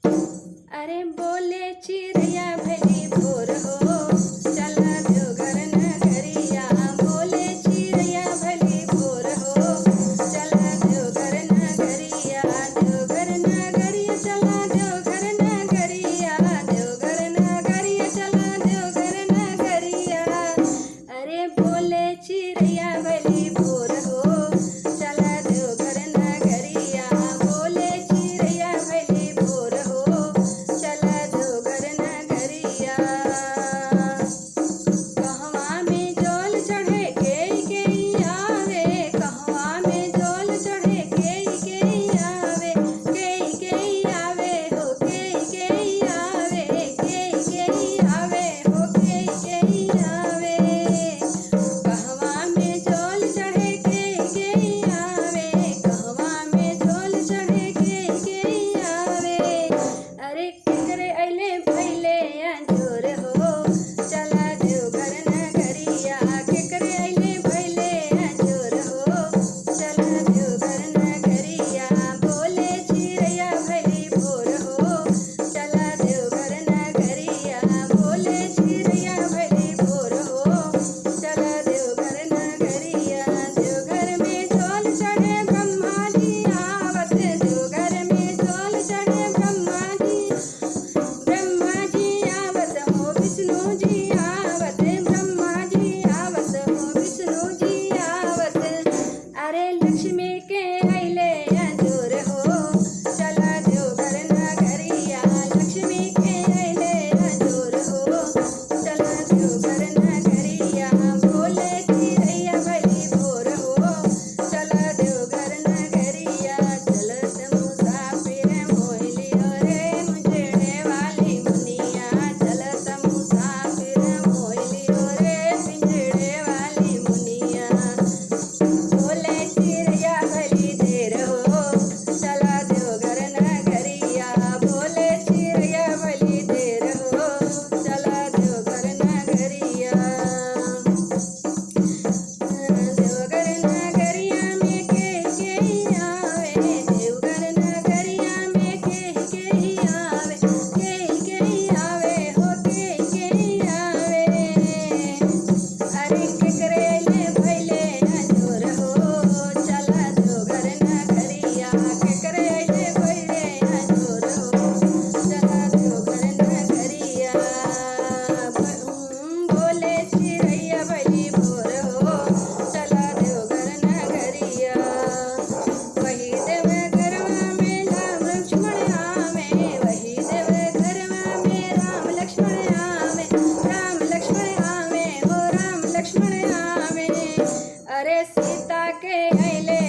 अरे बोले चिड़ैया भैली भोर हो, चला देवघर नगरिया। बोले चिड़ैया भैली भोर हो, चला देवघर नगरिया। देवघर नगरिया चला देवघर नगरिया। देवघर नगरिया चला देवघर नगरिया। अरे बोले चिड़ैया भैली भोर हो, चला देवघर नगरिया। बोले चिड़ैया भैली भोर हो, चला देवघर नगरिया। कहवा में जल चढ़े के आवे। कहवा में जल चढ़े के आवे। के आवे हो के आवे। के आवे हो के आवे। कहवा में जल चढ़े के आवे। कहवा में जल चढ़े के आवे। अरे केकरे अइले भइले अंजोर हो, चला देवघर नगरिया। केकरे अइले भइले अंजोर हो, चला देवघर नगरिया। बोले चिड़ैया भैली भोर हो, चला देवघर नगरिया। बोले चिड़ैया भैली भोर हो, चला देवघर नगरिया। देवघर में जल चढ़े ब्रह्मा जी आवत। देवघर में जल चढ़े ब्रह्मा जी आवत हो विष्णु जी आवत। ब्रह्मा जी आवत हो विष्णु जी आवत। अरे लक्ष्मी के अइले अंजोर हो, चला देवघर नगरिया। लक्ष्मी के अइले अंजोर हो, चला देवघर नगरिया। बोले चिड़ैया भैली भोर हो, चला देवघर नगरिया। चलत मुसाफिर मोहिलियो रे मुंजेड़े वाली मुनिया। चलत मुसाफिर मोहिलियो रे पिंजड़े वाली मुनिया। बोले चिड़ैया भैली देर हो, चला देवघर नगरिया। बोले चिड़ैया भैली देर हो, चला देवघर नगरिया। देवघर नगरिया में के आवे। देवघर नगरिया में के आवे। के आवे हो के आवे। अरे केकरे अइले भइले अंजोर हो, चला देवघर नगरिया। केकरे अइले भइले अंजोर हो, चला देवघर नगरिया। बोले चिड़ैया भैली भोर हो, चला देवघर नगरिया। वही देवघरवा में राम लक्ष्मण आवे। वही देवघरवा में राम लक्ष्मण आवे। राम लक्ष्मण आवे हो राम लक्ष्मण आवे। अरे सीता के अइले